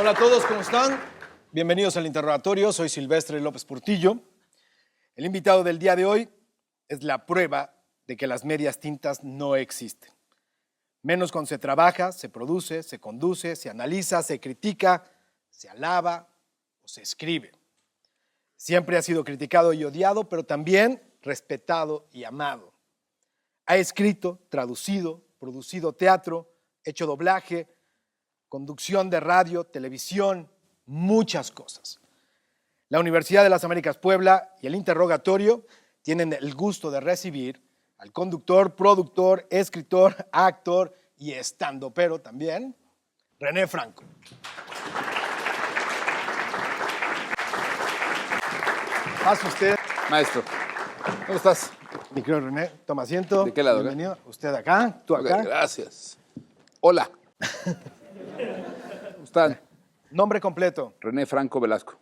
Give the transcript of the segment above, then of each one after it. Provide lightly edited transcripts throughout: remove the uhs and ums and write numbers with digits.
Hola a todos, ¿cómo están? Bienvenidos al interrogatorio, soy Silvestre López Portillo. El invitado del día de hoy es la prueba de que las medias tintas no existen. Menos cuando se trabaja, se produce, se conduce, se analiza, se critica, se alaba o se escribe. Siempre ha sido criticado y odiado, pero también respetado y amado. Ha escrito, traducido, producido teatro, hecho doblaje, conducción de radio, televisión, muchas cosas. La Universidad de las Américas Puebla y el interrogatorio tienen el gusto de recibir al conductor, productor, escritor, actor y estandopero también, René Franco. Pase usted. Maestro, ¿cómo estás? Mi querido René, toma asiento. ¿De qué lado? Bienvenido. Usted acá, tú acá. Gracias. Hola. ¿Cómo están? Nombre completo, René Franco Velasco.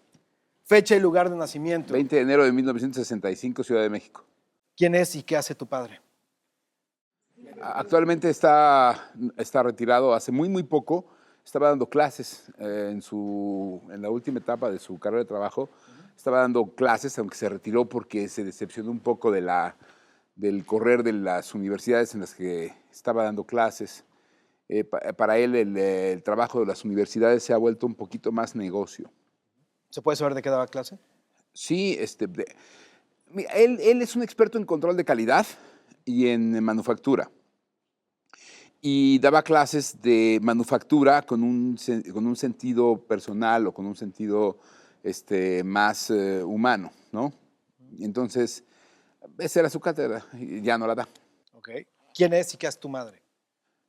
fecha y lugar de nacimiento. 20 de enero de 1965, Ciudad de México. ¿Quién es y qué hace tu padre? Actualmente está retirado hace muy poco. Estaba dando clases en la última etapa de su carrera de trabajo. Estaba dando clases, aunque se retiró porque se decepcionó un poco del correr de las universidades en las que estaba dando clases. Para él el trabajo de las universidades se ha vuelto un poquito más negocio. ¿Se puede saber de qué daba clase? Sí, mira, él es un experto en control de calidad y en manufactura. Y daba clases de manufactura con un sentido personal o con un sentido más humano, ¿no? Entonces, esa era su cátedra y ya no la da. Okay. ¿Quién es y qué hace tu madre?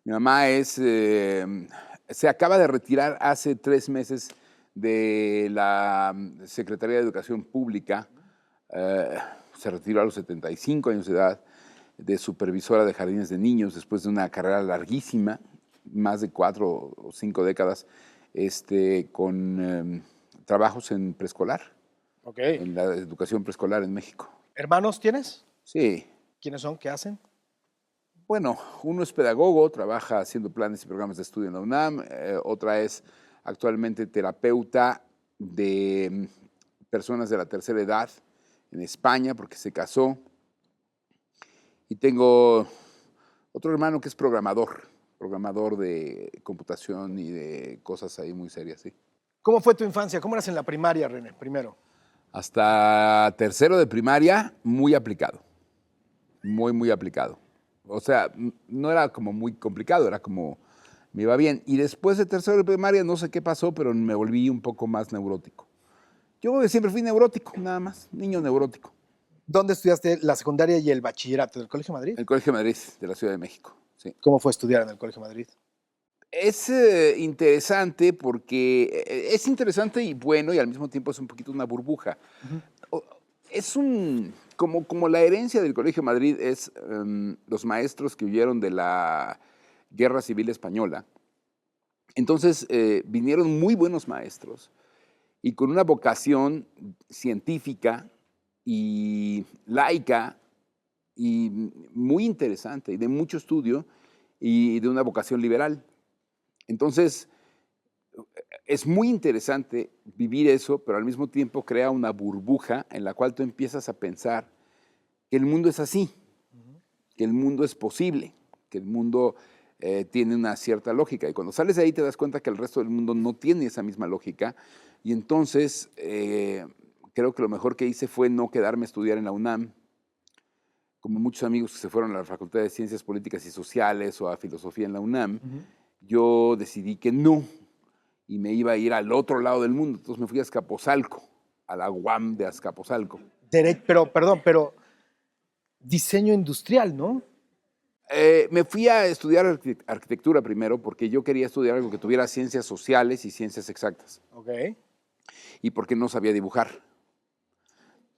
Mi mamá se acaba de retirar hace 3 meses de la Secretaría de Educación Pública. Se retiró a los 75 años de edad, de supervisora de jardines de niños, después de una carrera larguísima, más de 4 o 5 décadas, con trabajos en preescolar, Okay. en la educación preescolar en México. ¿Hermanos tienes? Sí. ¿Quiénes son? ¿Qué hacen? Bueno, uno es pedagogo, trabaja haciendo planes y programas de estudio en la UNAM. Otra es actualmente terapeuta de personas de la tercera edad en España porque se casó. Y tengo otro hermano que es programador de computación y de cosas ahí muy serias, sí. ¿Cómo fue tu infancia? ¿Cómo eras en la primaria, René? Primero. Hasta tercero de primaria, muy aplicado. Muy aplicado. O sea, no era como muy complicado, era como, me iba bien. Y después de tercero de primaria, no sé qué pasó, pero me volví un poco más neurótico. Yo siempre fui neurótico, nada más, niño neurótico. ¿Dónde estudiaste la secundaria y el bachillerato? ¿En el Colegio Madrid? En el Colegio Madrid, de la Ciudad de México, sí. ¿Cómo fue estudiar en el Colegio Madrid? Es interesante porque es interesante y bueno, y al mismo tiempo es un poquito una burbuja. Es como la herencia del Colegio Madrid es los maestros que huyeron de la Guerra Civil Española. Entonces vinieron muy buenos maestros y con una vocación científica y laica y muy interesante y de mucho estudio y de una vocación liberal. Entonces, es muy interesante vivir eso, pero al mismo tiempo crea una burbuja en la cual tú empiezas a pensar que el mundo es así, que el mundo es posible, que el mundo tiene una cierta lógica. Y cuando sales de ahí te das cuenta que el resto del mundo no tiene esa misma lógica. Y entonces creo que lo mejor que hice fue no quedarme a estudiar en la UNAM, como muchos amigos que se fueron a la Facultad de Ciencias Políticas y Sociales o a Filosofía en la UNAM. Yo decidí que no, y me iba a ir al otro lado del mundo. Entonces me fui a Azcapotzalco, a la UAM de Azcapotzalco. Pero diseño industrial, ¿no? Me fui a estudiar arquitectura primero porque yo quería estudiar algo que tuviera ciencias sociales y ciencias exactas. Ok. Y porque no sabía dibujar.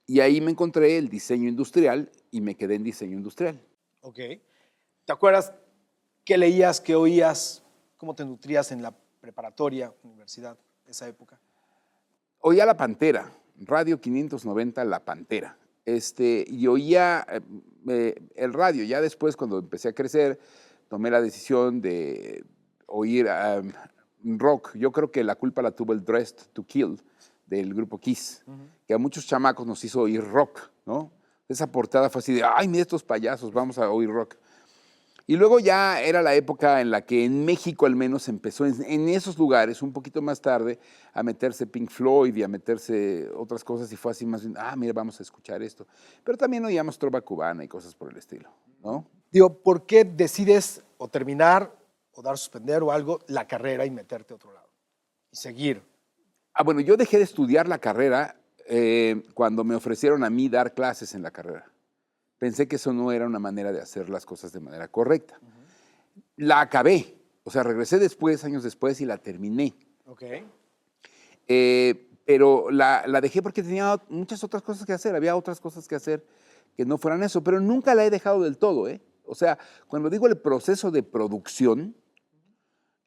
Y ahí me encontré el diseño industrial y me quedé en diseño industrial. Ok. ¿Te acuerdas qué leías, qué oías, cómo te nutrías en la preparatoria, universidad, esa época? Oía La Pantera, Radio 590 La Pantera. Y oía el radio. Ya después, cuando empecé a crecer, tomé la decisión de oír rock. Yo creo que la culpa la tuvo el Dressed to Kill del grupo Kiss, que a muchos chamacos nos hizo oír rock, ¿no? Esa portada fue así de, ay, mira estos payasos, vamos a oír rock. Y luego ya era la época en la que en México al menos empezó en esos lugares, un poquito más tarde, a meterse Pink Floyd y a meterse otras cosas y fue así más bien, mira, vamos a escuchar esto. Pero también oíamos trova cubana y cosas por el estilo, ¿no? Digo, ¿por qué decides o terminar o dar suspender o algo la carrera y meterte a otro lado? Y seguir. Bueno, yo dejé de estudiar la carrera cuando me ofrecieron a mí dar clases en la carrera. Pensé que eso no era una manera de hacer las cosas de manera correcta. La acabé, o sea, regresé después, años después, y la terminé. Ok. Pero la dejé porque tenía muchas otras cosas que hacer, había otras cosas que hacer que no fueran eso, pero nunca la he dejado del todo, ¿eh? O sea, cuando digo el proceso de producción,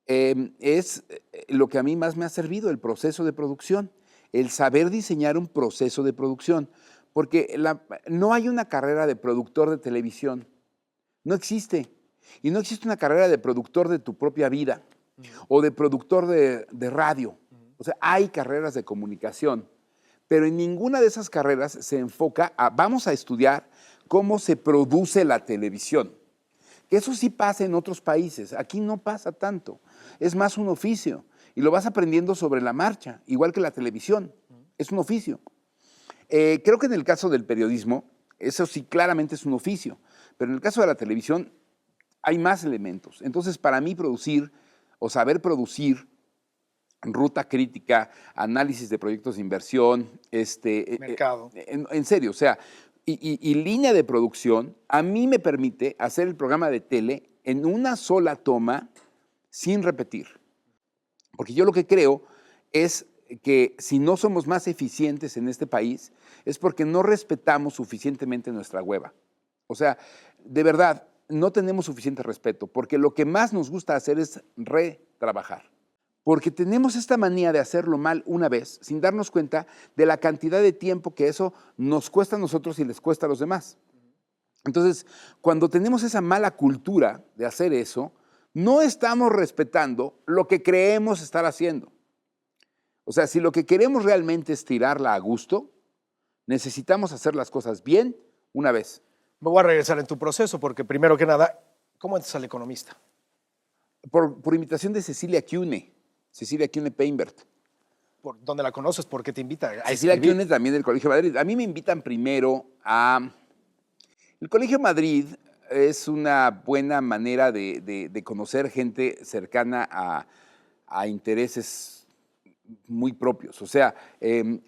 es lo que a mí más me ha servido, el proceso de producción, el saber diseñar un proceso de producción. Porque no hay una carrera de productor de televisión, no existe. Y no existe una carrera de productor de tu propia vida o de productor de radio. O sea, hay carreras de comunicación, pero en ninguna de esas carreras se enfoca vamos a estudiar cómo se produce la televisión. Que eso sí pasa en otros países, aquí no pasa tanto, es más un oficio y lo vas aprendiendo sobre la marcha, igual que la televisión, es un oficio. Creo que en el caso del periodismo, eso sí claramente es un oficio, pero en el caso de la televisión hay más elementos. Entonces, para mí producir o saber producir, ruta crítica, análisis de proyectos de inversión, Mercado. En serio, o sea, y línea de producción, a mí me permite hacer el programa de tele en una sola toma sin repetir. Porque yo lo que creo es que si no somos más eficientes en este país es porque no respetamos suficientemente nuestra hueva. O sea, de verdad, no tenemos suficiente respeto, porque lo que más nos gusta hacer es retrabajar. Porque tenemos esta manía de hacerlo mal una vez, sin darnos cuenta de la cantidad de tiempo que eso nos cuesta a nosotros y les cuesta a los demás. Entonces, cuando tenemos esa mala cultura de hacer eso, no estamos respetando lo que creemos estar haciendo. O sea, si lo que queremos realmente es tirarla a gusto, necesitamos hacer las cosas bien una vez. Me voy a regresar en tu proceso porque primero que nada, ¿cómo entras al economista? Por invitación de Cecilia Kuhne Peinbert. ¿Por dónde la conoces? ¿Por qué te invita a Cecilia escribir? Kuhne también del Colegio de Madrid. A mí me invitan primero a... El Colegio de Madrid es una buena manera de conocer gente cercana a intereses muy propios. O sea,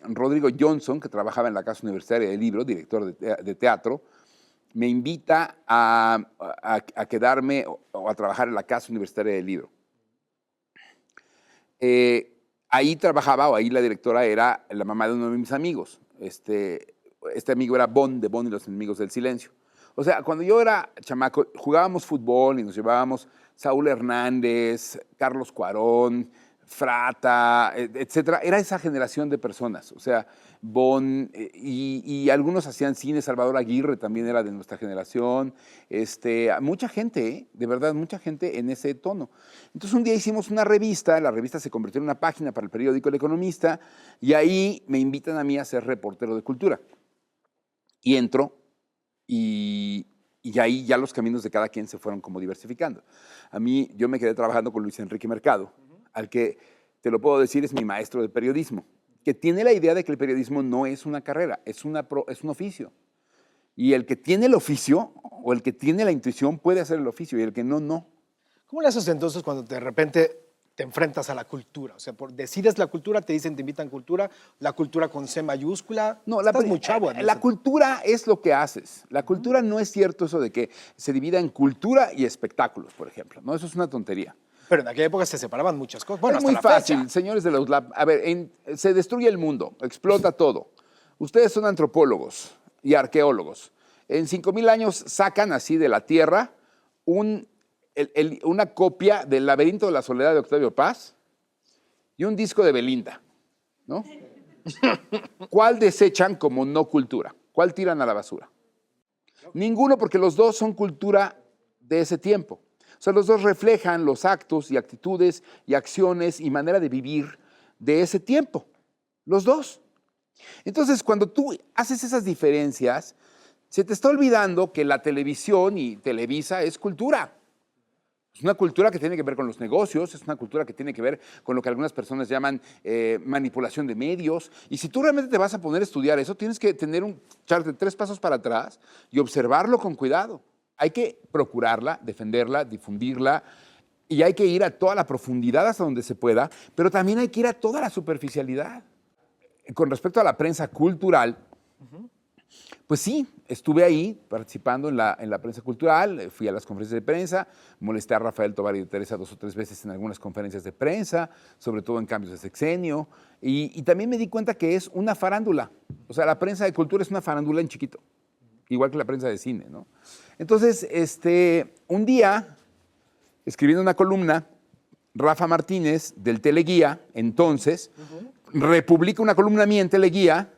Rodrigo Johnson, que trabajaba en la Casa Universitaria del Libro, director de teatro, me invita a quedarme o a trabajar en la Casa Universitaria del Libro. Ahí trabajaba, o ahí la directora era la mamá de uno de mis amigos. Este amigo era Bond, de Bond y los enemigos del silencio. O sea, cuando yo era chamaco, jugábamos fútbol y nos llevábamos Saúl Hernández, Carlos Cuarón, Frata, etcétera. Era esa generación de personas. O sea, Bon y algunos hacían cine. Salvador Aguirre también era de nuestra generación. Mucha gente, de verdad, mucha gente en ese tono. Entonces un día hicimos una revista. La revista se convirtió en una página para el periódico El Economista y ahí me invitan a mí a ser reportero de cultura. Y entro y ahí ya los caminos de cada quien se fueron como diversificando. A mí, yo me quedé trabajando con Luis Enrique Mercado, al que, te lo puedo decir, es mi maestro de periodismo, que tiene la idea de que el periodismo no es una carrera, es un oficio. Y el que tiene el oficio, o el que tiene la intuición, puede hacer el oficio, y el que no, no. ¿Cómo le haces entonces cuando de repente te enfrentas a la cultura? O sea, decides la cultura, te dicen, te invitan cultura, la cultura con C mayúscula. No, Estás muy chavo. la cultura es lo que haces. La cultura no es cierto eso de que se divida en cultura y espectáculos, por ejemplo. No, eso es una tontería. Pero en aquella época se separaban muchas cosas. Bueno, es muy hasta la fácil, fecha. señores de la USLAP. A ver, se destruye el mundo, explota todo. Ustedes son antropólogos y arqueólogos. En 5,000 años sacan así de la tierra una copia del Laberinto de la Soledad de Octavio Paz y un disco de Belinda, ¿no? ¿Cuál desechan como no cultura? ¿Cuál tiran a la basura? Ninguno, porque los dos son cultura de ese tiempo. O sea, los dos reflejan los actos y actitudes y acciones y manera de vivir de ese tiempo. Los dos. Entonces, cuando tú haces esas diferencias, se te está olvidando que la televisión y Televisa es cultura. Es una cultura que tiene que ver con los negocios, es una cultura que tiene que ver con lo que algunas personas llaman manipulación de medios. Y si tú realmente te vas a poner a estudiar eso, tienes que echarte 3 pasos para atrás y observarlo con cuidado. Hay que procurarla, defenderla, difundirla, y hay que ir a toda la profundidad hasta donde se pueda, pero también hay que ir a toda la superficialidad. Con respecto a la prensa cultural, pues sí, estuve ahí participando en la prensa cultural, fui a las conferencias de prensa, molesté a Rafael Tovar y de Teresa 2 o 3 veces en algunas conferencias de prensa, sobre todo en cambios de sexenio, y también me di cuenta que es una farándula. O sea, la prensa de cultura es una farándula en chiquito, igual que la prensa de cine, ¿no? Entonces, un día, escribiendo una columna, Rafa Martínez, del Teleguía, entonces, republica una columna mía en Teleguía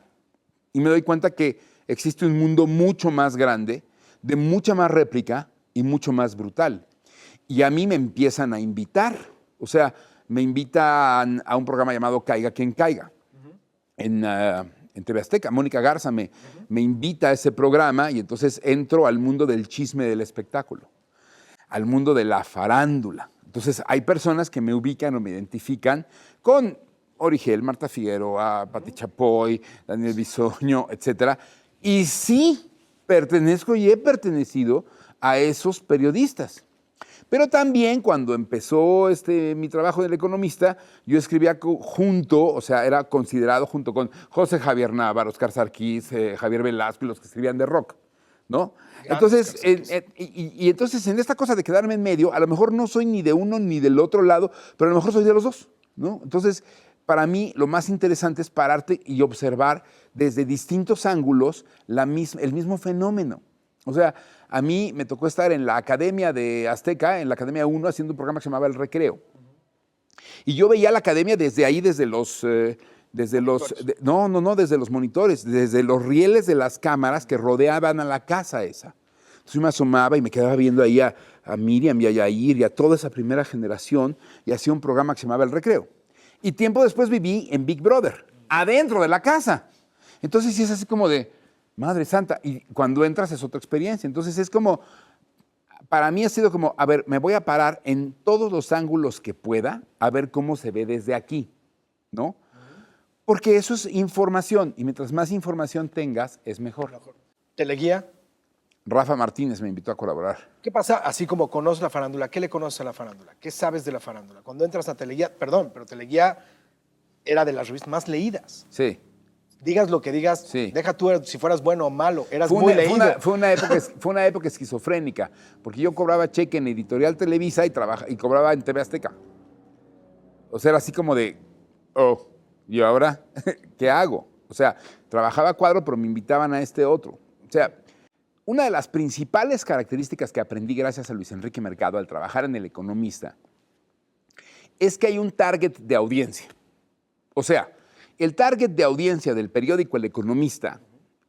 y me doy cuenta que existe un mundo mucho más grande, de mucha más réplica y mucho más brutal. Y a mí me empiezan a invitar. O sea, me invitan a un programa llamado Caiga Quien Caiga, en TV Azteca. Mónica Garza me invita a ese programa y entonces entro al mundo del chisme del espectáculo, al mundo de la farándula. Entonces hay personas que me ubican o me identifican con Origel, Marta Figueroa, Pati Chapoy, Daniel Bisoño, etcétera. Y sí pertenezco y he pertenecido a esos periodistas. Pero también cuando empezó mi trabajo del Economista, yo escribía o sea, era considerado junto con José Javier Navarro, Oscar Sarkis, Javier Velasco y los que escribían de rock, ¿no? Entonces, entonces, en esta cosa de quedarme en medio, a lo mejor no soy ni de uno ni del otro lado, pero a lo mejor soy de los dos, ¿no? Entonces, para mí, lo más interesante es pararte y observar desde distintos ángulos el mismo fenómeno. O sea, a mí me tocó estar en la Academia de Azteca, en la Academia 1, haciendo un programa que se llamaba El Recreo. Y yo veía la academia desde ahí, desde los monitores, desde los rieles de las cámaras que rodeaban a la casa esa. Entonces yo me asomaba y me quedaba viendo ahí a Miriam y a Yair y a toda esa primera generación y hacía un programa que se llamaba El Recreo. Y tiempo después viví en Big Brother, adentro de la casa. Entonces sí es así como de, Madre Santa, y cuando entras es otra experiencia. Entonces es como, para mí ha sido como, a ver, me voy a parar en todos los ángulos que pueda, a ver cómo se ve desde aquí, ¿no? Porque eso es información, y mientras más información tengas, es mejor. ¿Teleguía? Rafa Martínez me invitó a colaborar. ¿Qué pasa, así como conoces la farándula? ¿Qué le conoces a la farándula? ¿Qué sabes de la farándula? Cuando entras a Teleguía, perdón, pero Teleguía era de las revistas más leídas. Sí. Digas lo que digas, sí. Deja tú si fueras bueno o malo, eras muy leído. Fue una época esquizofrénica, porque yo cobraba cheque en Editorial Televisa y cobraba en TV Azteca. O sea, era así como de, ¿y ahora qué hago? O sea, trabajaba a cuadro, pero me invitaban a este otro. O sea, una de las principales características que aprendí gracias a Luis Enrique Mercado al trabajar en El Economista es que hay un target de audiencia. O sea, el target de audiencia del periódico El Economista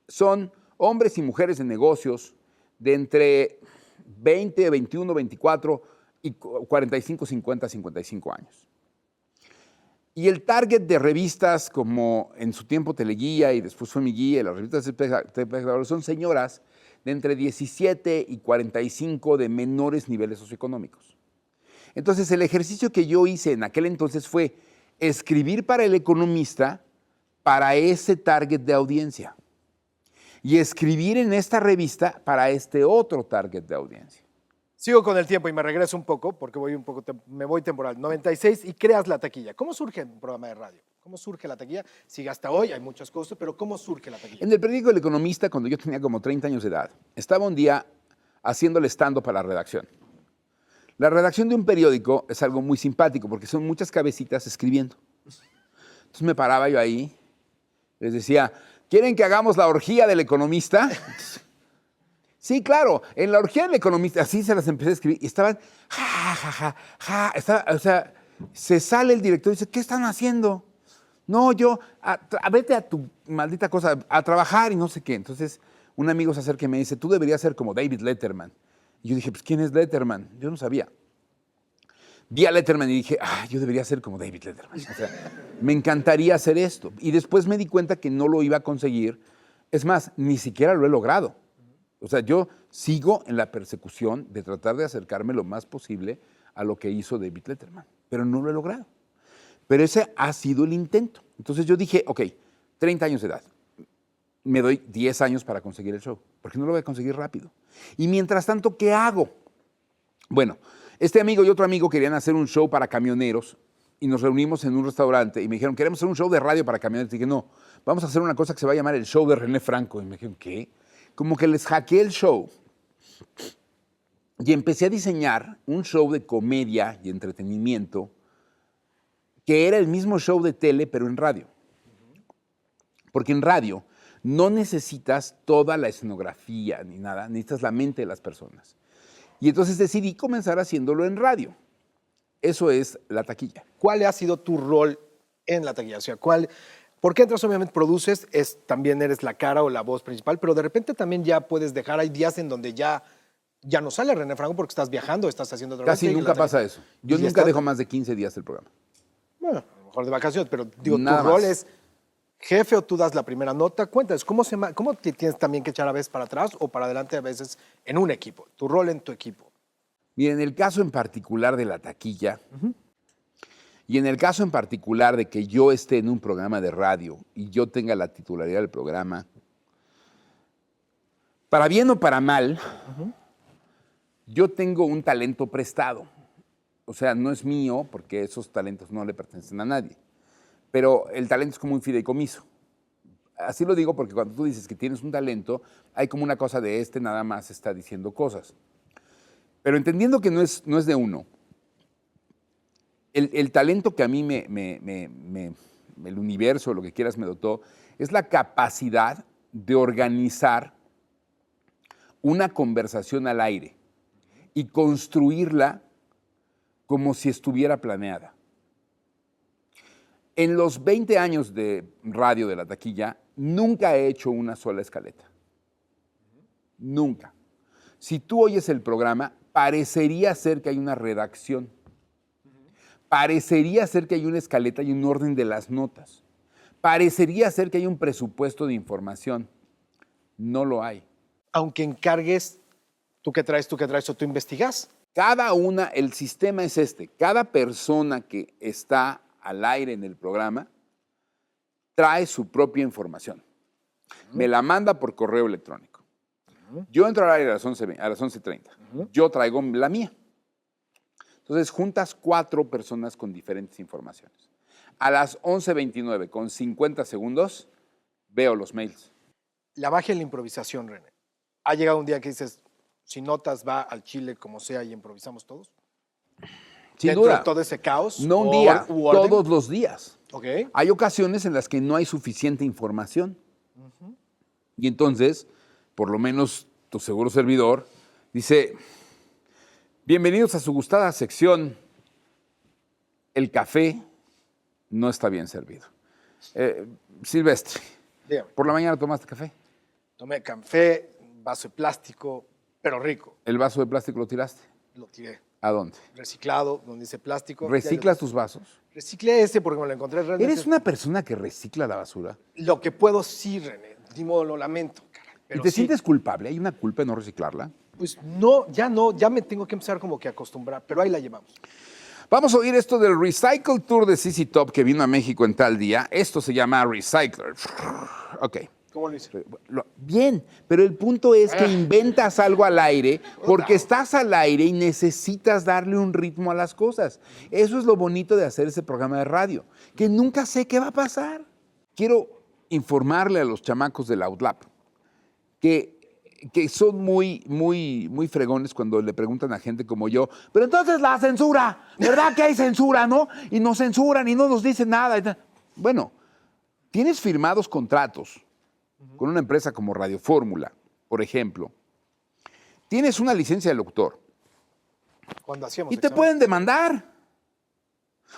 son hombres y mujeres de negocios de entre 20, 21, 24 y 45, 50, 55 años. Y el target de revistas como en su tiempo Teleguía y después fue Mi Guía y las revistas de espectadores son señoras de entre 17 y 45 de menores niveles socioeconómicos. Entonces, el ejercicio que yo hice en aquel entonces fue escribir para El Economista para ese target de audiencia y escribir en esta revista para este otro target de audiencia. Sigo con el tiempo y me regreso un poco porque me voy temporal. 96 y creas La Taquilla. ¿Cómo surge un programa de radio? ¿Cómo surge La Taquilla? Sigue hasta hoy, hay muchas cosas, pero ¿cómo surge La Taquilla? En el periódico El Economista, cuando yo tenía como 30 años de edad, estaba un día haciéndole stand-up a la redacción. La redacción de un periódico es algo muy simpático porque son muchas cabecitas escribiendo. Entonces me paraba yo ahí, les decía, ¿quieren que hagamos la orgía del Economista? Sí, claro, en la orgía del Economista, así se las empecé a escribir y estaban, o sea, se sale el director y dice, ¿qué están haciendo? No, vete a tu maldita cosa, a trabajar y no sé qué. Entonces, un amigo se acerca y me dice, tú deberías ser como David Letterman. Y yo dije, pues, ¿quién es Letterman? Yo no sabía. vi a Letterman y dije, yo debería ser como David Letterman. O sea, me encantaría hacer esto. Y después me di cuenta que no lo iba a conseguir. Es más, ni siquiera lo he logrado. O sea, yo sigo en la persecución de tratar de acercarme lo más posible a lo que hizo David Letterman, pero no lo he logrado. Pero ese ha sido el intento. Entonces yo dije, ok, 30 años de edad, me doy 10 años para conseguir el show, porque no lo voy a conseguir rápido. Y mientras tanto, ¿qué hago? Bueno, este amigo y otro amigo querían hacer un show para camioneros y nos reunimos en un restaurante y me dijeron, queremos hacer un show de radio para camioneros. Y dije, no, vamos a hacer una cosa que se va a llamar el show de René Franco. Y me dijeron, ¿qué? Como que les hackeé el show y empecé a diseñar un show de comedia y entretenimiento que era el mismo show de tele, pero en radio. Porque en radio no necesitas toda la escenografía ni nada, necesitas la mente de las personas. Y entonces decidí comenzar haciéndolo en radio. Eso es La Taquilla. ¿Cuál ha sido tu rol en La Taquilla? O sea, porque entras, obviamente produces, también eres la cara o la voz principal, pero de repente también ya puedes dejar, hay días en donde ya no sale René Franco porque estás viajando, estás haciendo otra Casi nunca pasa eso. Yo nunca dejo más de 15 días el programa. Bueno, a lo mejor de vacaciones, pero digo, Nada tu rol más. es jefe o tú das la primera nota. Cuéntanos, ¿cómo te tienes también que echar a veces para atrás o para adelante a veces en un equipo? Tu rol en tu equipo. Miren, en el caso en particular de La Taquilla, y en el caso en particular de que yo esté en un programa de radio y yo tenga la titularidad del programa, para bien o para mal, yo tengo un talento prestado. O sea, no es mío porque esos talentos no le pertenecen a nadie. Pero el talento es como un fideicomiso. Así lo digo porque cuando tú dices que tienes un talento, hay como una cosa de nada más está diciendo cosas. Pero entendiendo que no es de uno, el talento que a mí el universo, lo que quieras, me dotó, es la capacidad de organizar una conversación al aire y construirla como si estuviera planeada. En los 20 años de radio de La Taquilla, nunca he hecho una sola escaleta. Nunca. Si tú oyes el programa, parecería ser que hay una redacción. Parecería ser que hay una escaleta y un orden de las notas. Parecería ser que hay un presupuesto de información. No lo hay. Aunque encargues, tú qué traes o tú investigas. El sistema es cada persona que está al aire en el programa trae su propia información. Me la manda por correo electrónico. Yo entro al aire a las 11:30. Yo traigo la mía. Entonces juntas 4 personas con diferentes informaciones. A las 11:29, con 50 segundos, veo los mails. La magia en la improvisación, René. ¿Ha llegado un día que dices, sin notas, va al chile como sea y improvisamos todos? Sin Dentro duda. de todo ese caos. No un día, orden. todos los días. Okay. Hay ocasiones en las que no hay suficiente información. Y entonces, por lo menos tu seguro servidor dice, bienvenidos a su gustada sección, el café no está bien servido. Silvestre, Dígame. ¿por la mañana tomaste café? Tomé café, vaso de plástico, pero rico. ¿El vaso de plástico lo tiraste? Lo tiré. ¿A dónde? Reciclado, donde dice plástico. ¿Reciclas tus vasos? Reciclé ese porque me lo encontré realmente. ¿Eres una persona que recicla la basura? Lo que puedo sí, René. Ni modo, lo lamento, caray. Pero ¿Y te sí, sientes culpable? ¿Hay una culpa en no reciclarla? Pues no, ya me tengo que empezar como que a acostumbrar, pero ahí la llevamos. Vamos a oír esto del Recycle Tour de ZZ Top que vino a México en tal día. Esto se llama Recycler. Ok. ¿Cómo lo hice? Bien, pero el punto es que inventas algo al aire porque estás al aire y necesitas darle un ritmo a las cosas. Eso es lo bonito de hacer ese programa de radio, que nunca sé qué va a pasar. Quiero informarle a los chamacos del Outlap que son muy fregones cuando le preguntan a gente como yo, pero entonces la censura, ¿verdad que hay censura, no? Y nos censuran y no nos dicen nada. Bueno, tienes firmados contratos con una empresa como Radio Fórmula, por ejemplo. Tienes una licencia de locutor. Cuando hacíamos Y te examen. pueden demandar.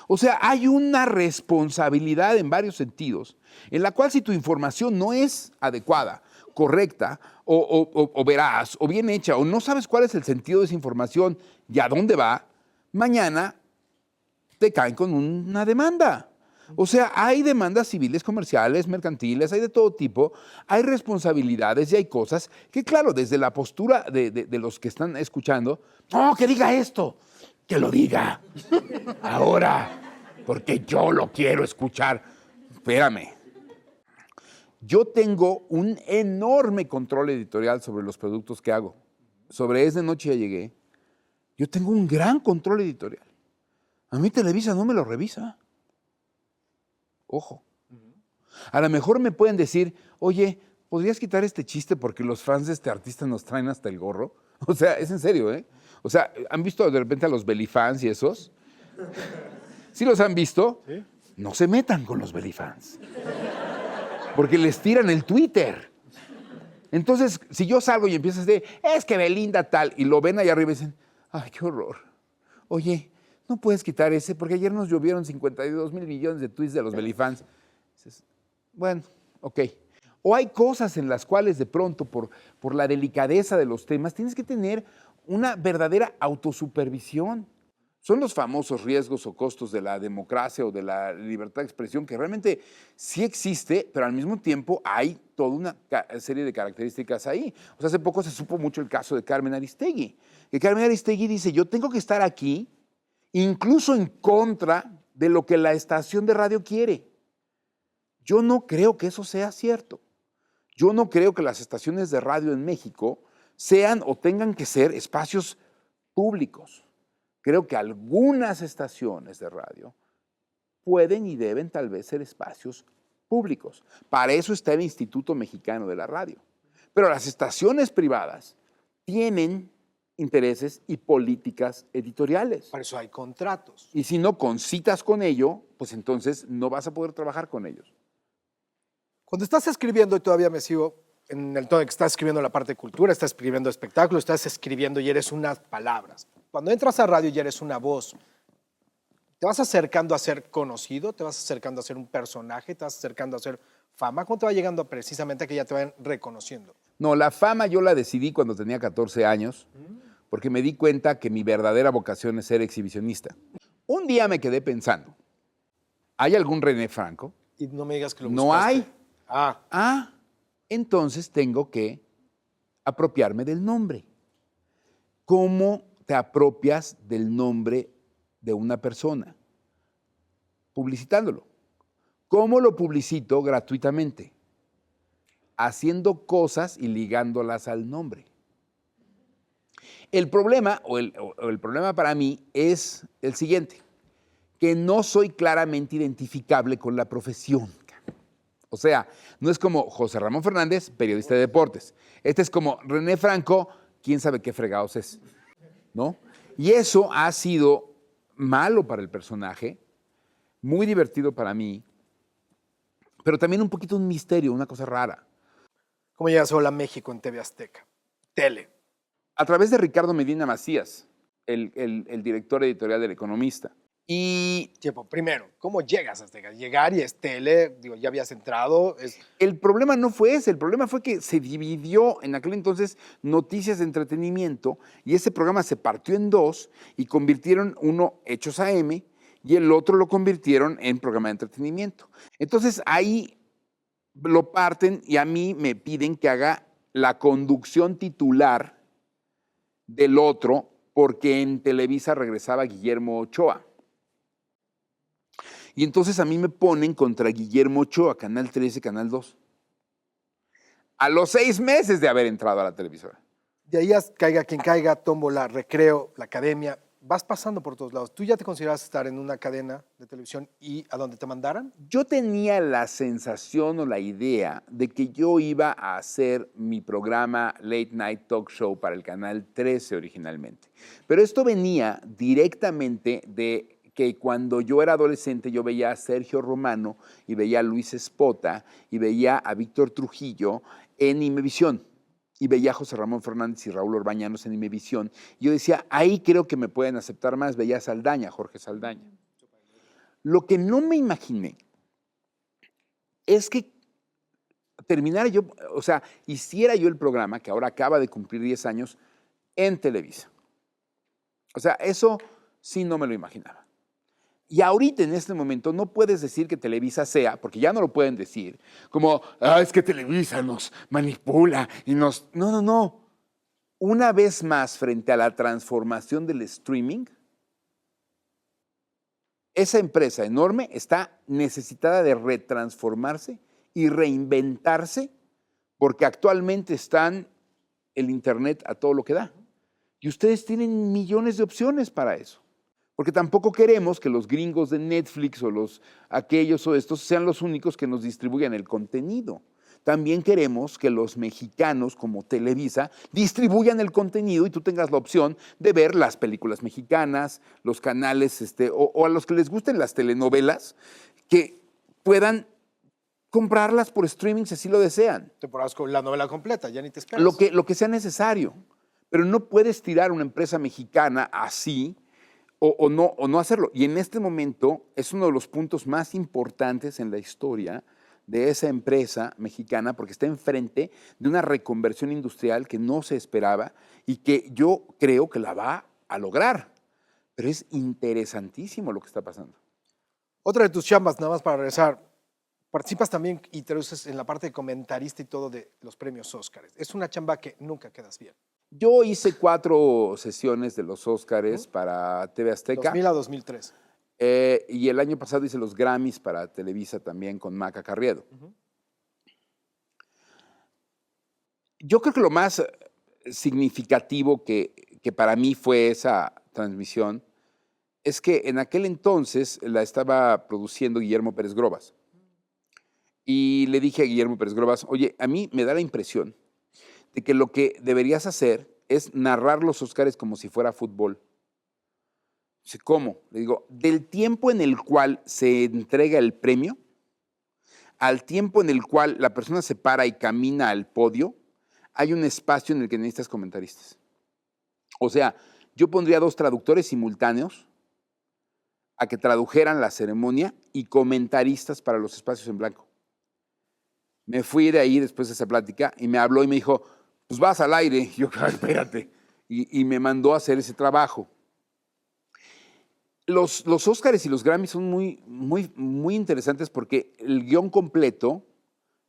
O sea, hay una responsabilidad en varios sentidos, en la cual si tu información no es adecuada, correcta, o veraz, o bien hecha, o no sabes cuál es el sentido de esa información y a dónde va, mañana te caen con una demanda. O sea, hay demandas civiles, comerciales, mercantiles, hay de todo tipo, hay responsabilidades y hay cosas que, claro, desde la postura de los que están escuchando, no, que diga esto, que lo diga ahora, porque yo lo quiero escuchar. Espérame. Yo tengo un enorme control editorial sobre los productos que hago. Sobre Es de Noche Ya Llegué. Yo tengo un gran control editorial. A mí Televisa no me lo revisa. Ojo. A lo mejor me pueden decir, oye, ¿podrías quitar este chiste porque los fans de este artista nos traen hasta el gorro? O sea, es en serio, ¿eh? O sea, ¿han visto de repente a los belifans y esos? ¿Sí los han visto? ¿Sí? No se metan con los belifans. Porque les tiran el Twitter. Entonces, si yo salgo y empiezo a decir, es que Belinda tal, y lo ven allá arriba y dicen, ay, qué horror. Oye, no puedes quitar ese, porque ayer nos llovieron 52,000 millones de tweets de los belifans. Dices, bueno, ok. O hay cosas en las cuales de pronto, por la delicadeza de los temas, tienes que tener una verdadera autosupervisión. Son los famosos riesgos o costos de la democracia o de la libertad de expresión, que realmente sí existe, pero al mismo tiempo hay toda una serie de características ahí. O sea, hace poco se supo mucho el caso de Carmen Aristegui, que Carmen Aristegui dice, yo tengo que estar aquí, incluso en contra de lo que la estación de radio quiere. Yo no creo que eso sea cierto. Yo no creo que las estaciones de radio en México sean o tengan que ser espacios públicos. Creo que algunas estaciones de radio pueden y deben tal vez ser espacios públicos. Para eso está el Instituto Mexicano de la Radio. Pero las estaciones privadas tienen intereses y políticas editoriales. Por eso hay contratos. Y si no concitas con ello, pues entonces no vas a poder trabajar con ellos. Cuando estás escribiendo, y todavía me sigo en el tono de que estás escribiendo la parte de cultura, estás escribiendo espectáculo, estás escribiendo y eres unas palabras. Cuando entras a radio y eres una voz, ¿te vas acercando a ser conocido? ¿Te vas acercando a ser un personaje? ¿Te vas acercando a ser fama? ¿Cómo te va llegando precisamente a que ya te vayan reconociendo? No, la fama yo la decidí cuando tenía 14 años, porque me di cuenta que mi verdadera vocación es ser exhibicionista. Un día me quedé pensando, ¿hay algún René Franco? Y no me digas que lo No buscaste. hay. Entonces tengo que apropiarme del nombre. ¿Cómo te apropias del nombre de una persona? Publicitándolo. ¿Cómo lo publicito gratuitamente? Haciendo cosas y ligándolas al nombre. El problema, o el problema para mí es el siguiente, que no soy claramente identificable con la profesión. O sea, no es como José Ramón Fernández, periodista de deportes. Este es como René Franco, quién sabe qué fregados es, ¿no? Y eso ha sido malo para el personaje, muy divertido para mí, pero también un poquito un misterio, una cosa rara. ¿Cómo llegas a Hola México en TV Azteca? Tele. A través de Ricardo Medina Macías, el director editorial del Economista. Y Tiempo, primero, ¿cómo llegas a Azteca? Llegar y es tele, digo, ya habías entrado. el problema no fue ese, el problema fue que se dividió en aquel entonces Noticias de Entretenimiento y ese programa se partió en dos y convirtieron uno Hechos AM y el otro lo convirtieron en programa de entretenimiento. Entonces ahí lo parten y a mí me piden que haga la conducción titular del otro porque en Televisa regresaba Guillermo Ochoa. Y entonces a mí me ponen contra Guillermo Ochoa, Canal 13, Canal 2. A los 6 meses de haber entrado a la televisora. De ahí caiga quien caiga, tómbola, recreo, la academia, vas pasando por todos lados. ¿Tú ya te consideras estar en una cadena de televisión y a donde te mandaran? Yo tenía la sensación o la idea de que yo iba a hacer mi programa Late Night Talk Show para el Canal 13 originalmente. Pero esto venía directamente de que cuando yo era adolescente yo veía a Sergio Romano y veía a Luis Espota y veía a Víctor Trujillo en Imevisión y veía a José Ramón Fernández y Raúl Orbañanos en Imevisión. Y yo decía, ahí creo que me pueden aceptar más. Veía a Saldaña, Jorge Saldaña. Lo que no me imaginé es que terminara yo, o sea, hiciera yo el programa, que ahora acaba de cumplir 10 años, en Televisa. O sea, eso sí no me lo imaginaba. Y ahorita, en este momento, no puedes decir que Televisa sea, porque ya no lo pueden decir, como, es que Televisa nos manipula y nos... No, no, no. Una vez más, frente a la transformación del streaming, esa empresa enorme está necesitada de retransformarse y reinventarse porque actualmente están el Internet a todo lo que da. Y ustedes tienen millones de opciones para eso. Porque tampoco queremos que los gringos de Netflix o aquellos o estos sean los únicos que nos distribuyan el contenido. También queremos que los mexicanos, como Televisa, distribuyan el contenido y tú tengas la opción de ver las películas mexicanas, los canales, o a los que les gusten las telenovelas, que puedan comprarlas por streaming si así lo desean. Temporadas con la novela completa, ya ni te esperas. Lo que sea necesario. Pero no puedes tirar una empresa mexicana así o no hacerlo. Y en este momento es uno de los puntos más importantes en la historia de esa empresa mexicana porque está enfrente de una reconversión industrial que no se esperaba y que yo creo que la va a lograr. Pero es interesantísimo lo que está pasando. Otra de tus chambas, nada más para regresar, participas también y te uses en la parte de comentarista y todo de los premios Óscar. Es una chamba que nunca quedas bien. Yo hice 4 sesiones de los Óscares para TV Azteca. 2000 a 2003. Y el año pasado hice los Grammys para Televisa también con Maca Carriedo. Yo creo que lo más significativo que para mí fue esa transmisión es que en aquel entonces la estaba produciendo Guillermo Pérez Grobas. Y le dije a Guillermo Pérez Grobas, oye, a mí me da la impresión de que lo que deberías hacer es narrar los Óscares como si fuera fútbol. Dice, ¿cómo? Le digo, del tiempo en el cual se entrega el premio al tiempo en el cual la persona se para y camina al podio, hay un espacio en el que necesitas comentaristas. O sea, yo pondría 2 traductores simultáneos a que tradujeran la ceremonia y comentaristas para los espacios en blanco. Me fui de ahí después de esa plática y me habló y me dijo, pues vas al aire. Y yo, espérate. Y me mandó a hacer ese trabajo. Los Óscares y los Grammys son muy interesantes porque el guión completo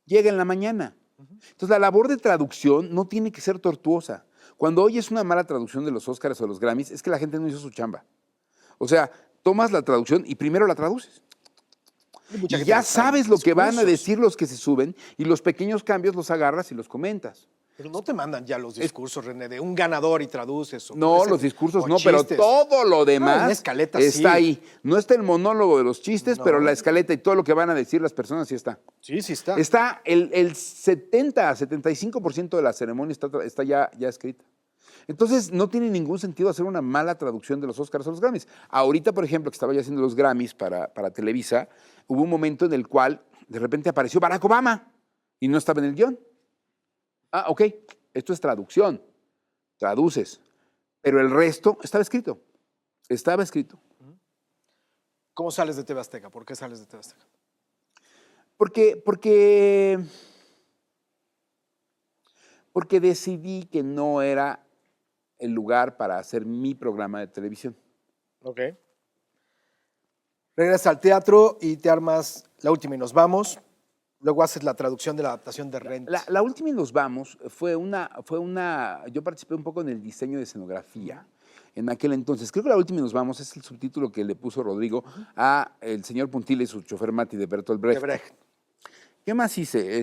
llega en la mañana. Entonces, la labor de traducción no tiene que ser tortuosa. Cuando oyes una mala traducción de los Óscares o los Grammys, es que la gente no hizo su chamba. O sea, tomas la traducción y primero la traduces. Y ya sabes lo que van a decir los que se suben y los pequeños cambios los agarras y los comentas. Pero no te mandan ya los discursos, René, de un ganador y traduces. No, los discursos no, pero todo lo demás escaleta, está ahí. No está el monólogo de los chistes, pero la escaleta y todo lo que van a decir las personas sí está. Sí, sí está. Está el 75% de la ceremonia está ya escrita. Entonces, no tiene ningún sentido hacer una mala traducción de los Óscars o los Grammys. Ahorita, por ejemplo, que estaba ya haciendo los Grammys para Televisa, hubo un momento en el cual de repente apareció Barack Obama y no estaba en el guión. Ah, ok, esto es traducción, traduces, pero el resto estaba escrito, ¿Cómo sales de TV Azteca? ¿Por qué sales de TV Azteca? Porque decidí que no era el lugar para hacer mi programa de televisión. Ok. Regresas al teatro y te armas La Última y nos vamos. Luego haces la traducción de la adaptación de Rent. La Última y nos vamos yo participé un poco en el diseño de escenografía en aquel entonces. Creo que La Última y nos vamos es el subtítulo que le puso Rodrigo a El señor Puntilla y su chofer Mati de Bertolt Brecht. ¿Qué más hice?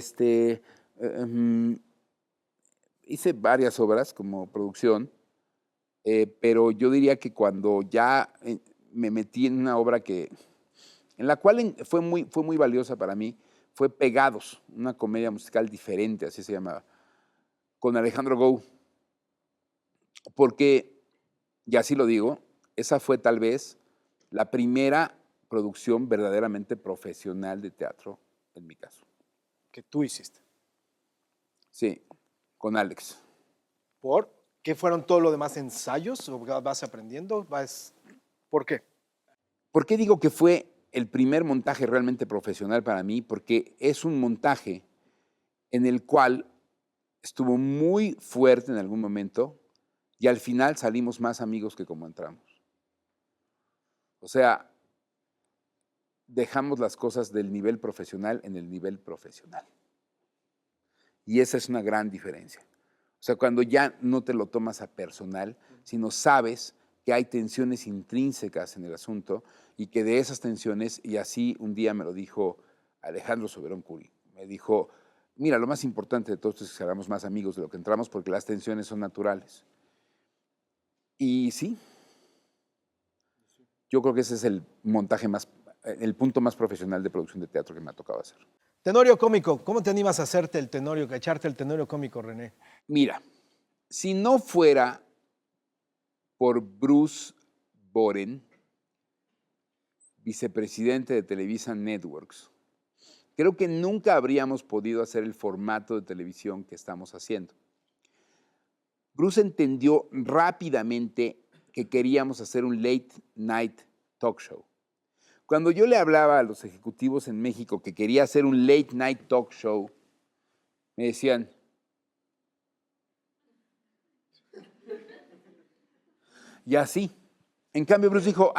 Hice varias obras como producción, pero yo diría que cuando ya me metí en una obra en la cual fue muy valiosa para mí, fue Pegados, una comedia musical diferente, así se llamaba, con Alejandro Gou. Porque, y así lo digo, esa fue tal vez la primera producción verdaderamente profesional de teatro, en mi caso. Que tú hiciste. Sí, con Alex. ¿Por qué fueron todo lo demás ensayos? ¿O vas aprendiendo? ¿Por qué? ¿Por qué digo que fue el primer montaje realmente profesional para mí? Porque es un montaje en el cual estuvo muy fuerte en algún momento y al final salimos más amigos que como entramos. O sea, dejamos las cosas del nivel profesional en el nivel profesional. Y esa es una gran diferencia. O sea, cuando ya no te lo tomas a personal, sino sabes que hay tensiones intrínsecas en el asunto y que de esas tensiones, y así un día me lo dijo Alejandro Soberón Curi, me dijo, mira, lo más importante de todo esto es que seamos más amigos de lo que entramos porque las tensiones son naturales. Y sí, yo creo que ese es el montaje más, el punto más profesional de producción de teatro que me ha tocado hacer. Tenorio cómico, ¿cómo te animas a hacerte el tenorio, a echarte el tenorio cómico, René? Mira, si no fuera por Bruce Boren, vicepresidente de Televisa Networks, creo que nunca habríamos podido hacer el formato de televisión que estamos haciendo. Bruce entendió rápidamente que queríamos hacer un late night talk show. Cuando yo le hablaba a los ejecutivos en México que quería hacer un late night talk show, me decían, y así. En cambio, Bruce dijo,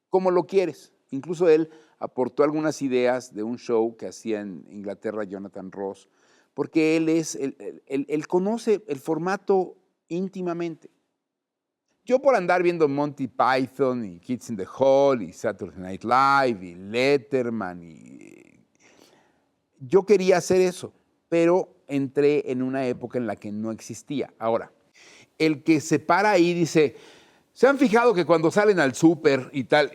¿cómo lo quieres? Incluso él aportó algunas ideas de un show que hacía en Inglaterra Jonathan Ross, porque él conoce el formato íntimamente. Yo por andar viendo Monty Python y Kids in the Hall y Saturday Night Live y Letterman, yo quería hacer eso, pero entré en una época en la que no existía. Ahora, el que se para ahí dice, ¿se han fijado que cuando salen al súper y tal,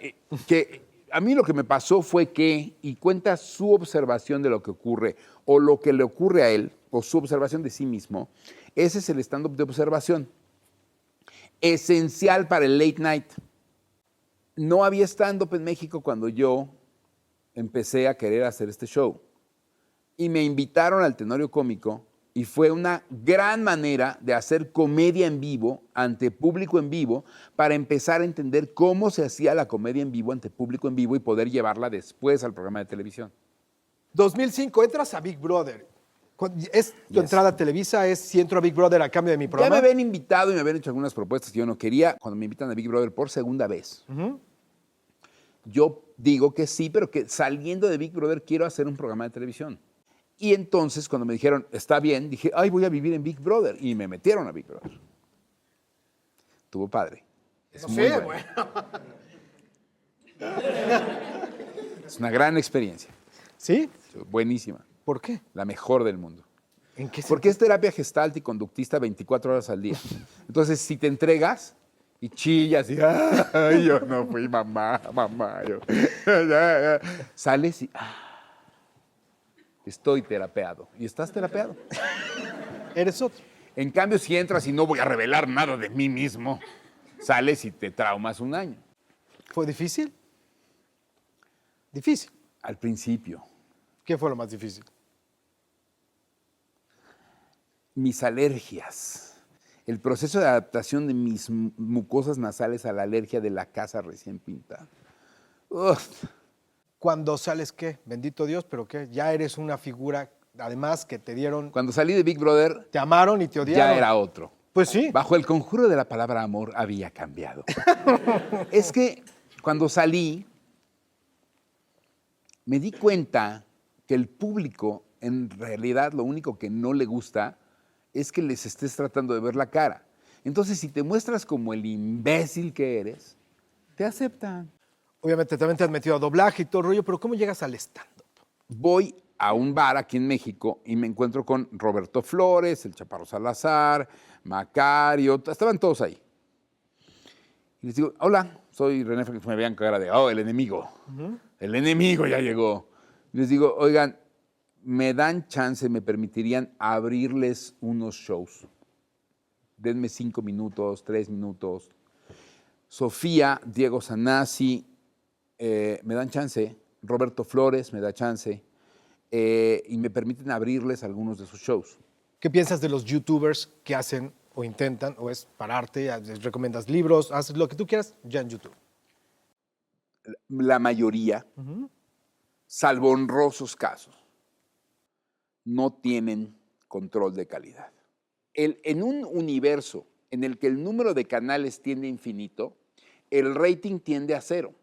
que a mí lo que me pasó fue que, y cuenta su observación de lo que ocurre, o lo que le ocurre a él, o su observación de sí mismo, ese es el stand-up de observación, esencial para el late night. No había stand-up en México cuando yo empecé a querer hacer este show, y me invitaron al Tenorio Cómico, y fue una gran manera de hacer comedia en vivo, ante público en vivo, para empezar a entender cómo se hacía la comedia en vivo ante público en vivo y poder llevarla después al programa de televisión. 2005, entras a Big Brother. ¿Es tu entrada a Televisa? ¿Es si entro a Big Brother a cambio de mi Ya programa? me habían invitado y me habían hecho algunas propuestas que yo no quería. Cuando me invitan a Big Brother por segunda vez, yo digo que sí, pero que saliendo de Big Brother quiero hacer un programa de televisión. Y entonces, cuando me dijeron, está bien, dije, ay, voy a vivir en Big Brother. Y me metieron a Big Brother. Estuvo padre. Es muy bueno. Es una gran experiencia. ¿Sí? Buenísima. ¿Por qué? La mejor del mundo. ¿En qué Porque es terapia gestalt y conductista 24 horas al día. Entonces, si te entregas y chillas y, ay, yo no fui mamá, yo. Sales y, estoy terapeado. ¿Y estás terapeado? Eres otro. En cambio, si entras y no voy a revelar nada de mí mismo, sales y te traumas un año. ¿Fue difícil? Difícil. Al principio. ¿Qué fue lo más difícil? Mis alergias. El proceso de adaptación de mis mucosas nasales a la alergia de la casa recién pintada. Uf. Cuando sales, ¿qué? Bendito Dios, pero ¿qué? Ya eres una figura, además, que te dieron... Cuando salí de Big Brother, Te amaron y te odiaron. ya era otro. Pues sí. Bajo el conjuro de la palabra amor había cambiado. Es que cuando salí, me di cuenta que el público, en realidad, lo único que no le gusta es que les estés tratando de ver la cara. Entonces, si te muestras como el imbécil que eres, te aceptan. Obviamente también te has metido a doblaje y todo el rollo, pero ¿cómo llegas al stand-up? Voy a un bar aquí en México y me encuentro con Roberto Flores, el Chaparro Salazar, Macario, estaban todos ahí. Y les digo, hola, soy René Franco, me vean cara de, el enemigo. El enemigo ya llegó. Y les digo, oigan, me dan chance, me permitirían abrirles unos shows. Denme 5 minutos, 3 minutos. Sofía, Diego Sanasi, me dan chance. Roberto Flores me da chance. Y me permiten abrirles algunos de sus shows. ¿Qué piensas de los youtubers que hacen o intentan, o es pararte, les recomiendas libros, haces lo que tú quieras ya en YouTube? La mayoría, salvo honrosos casos, no tienen control de calidad. En un universo en el que el número de canales tiende a infinito, el rating tiende a 0.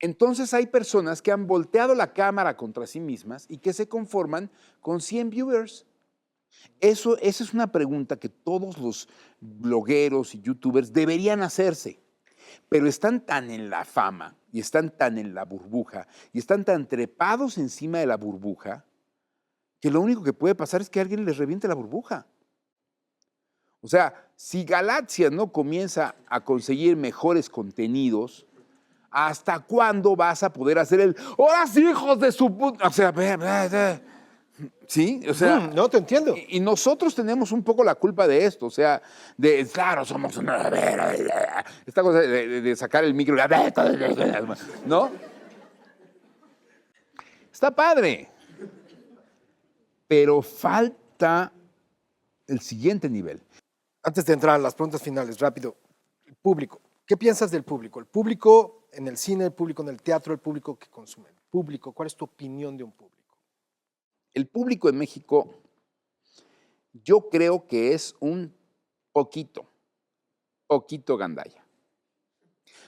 Entonces hay personas que han volteado la cámara contra sí mismas y que se conforman con 100 viewers. Esa es una pregunta que todos los blogueros y youtubers deberían hacerse, pero están tan en la fama y están tan en la burbuja y están tan trepados encima de la burbuja que lo único que puede pasar es que alguien les reviente la burbuja. O sea, si Galaxia no comienza a conseguir mejores contenidos, ¿hasta cuándo vas a poder hacer el ¡ahora sí, hijos de su puta! O sea, ¿sí? O sea, No, te entiendo. y nosotros tenemos un poco la culpa de esto, o sea, claro, somos una... Esta cosa de sacar el micro, ¿no? Está padre, pero falta el siguiente nivel. Antes de entrar a las preguntas finales, rápido, el público. ¿Qué piensas del público? El público en el cine, el público en el teatro, el público que consume. El público, ¿cuál es tu opinión de un público? El público en México, yo creo que es un poquito gandalla.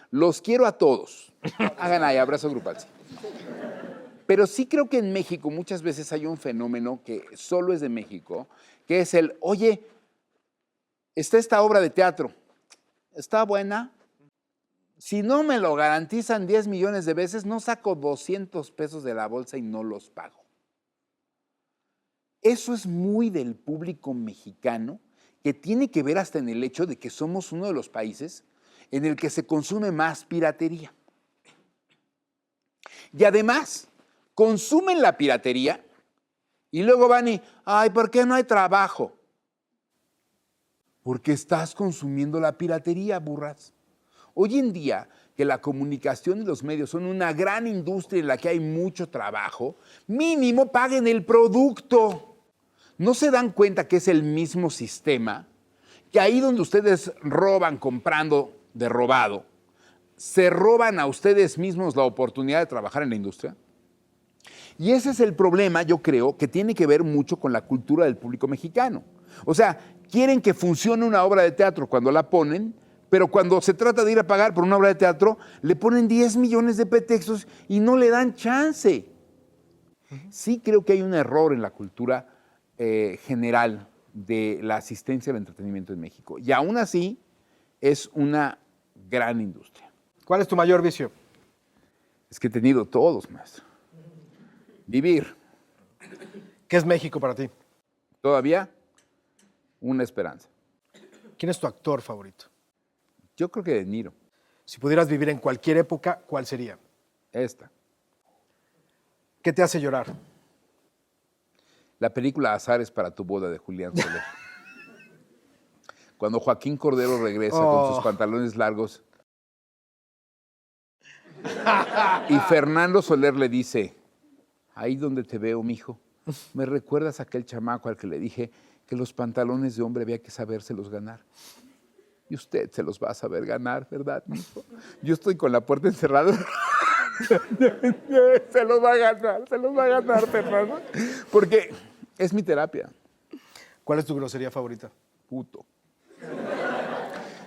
Los quiero a todos. Hagan ahí, abrazo grupal. Sí. Pero sí creo que en México muchas veces hay un fenómeno que solo es de México, que es el, oye, está esta obra de teatro, ¿está buena? Si no me lo garantizan 10 millones de veces, no saco 200 pesos de la bolsa y no los pago. Eso es muy del público mexicano, que tiene que ver hasta en el hecho de que somos uno de los países en el que se consume más piratería. Y además, consumen la piratería y luego van y, ay, ¿por qué no hay trabajo? Porque estás consumiendo la piratería, burras. Hoy en día, que la comunicación y los medios son una gran industria en la que hay mucho trabajo, mínimo paguen el producto. ¿No se dan cuenta que es el mismo sistema? Que ahí donde ustedes roban comprando de robado, se roban a ustedes mismos la oportunidad de trabajar en la industria. Y ese es el problema, yo creo, que tiene que ver mucho con la cultura del público mexicano. O sea, quieren que funcione una obra de teatro cuando la ponen, pero cuando se trata de ir a pagar por una obra de teatro, le ponen 10 millones de pretextos y no le dan chance. Sí creo que hay un error en la cultura general de la asistencia al entretenimiento en México. Y aún así, es una gran industria. ¿Cuál es tu mayor vicio? Es que he tenido todos, maestro. Vivir. ¿Qué es México para ti? Todavía una esperanza. ¿Quién es tu actor favorito? Yo creo que De Niro. Si pudieras vivir en cualquier época, ¿cuál sería? Esta. ¿Qué te hace llorar? La película Azares para tu boda de Julián Soler. Cuando Joaquín Cordero regresa con sus pantalones largos y Fernando Soler le dice, ahí donde te veo, mijo, me recuerdas a aquel chamaco al que le dije que los pantalones de hombre había que sabérselos ganar. Y usted se los va a saber ganar, ¿verdad, mijo? Yo estoy con la puerta encerrada. Se los va a ganar, Fernando. Porque es mi terapia. ¿Cuál es tu grosería favorita? Puto.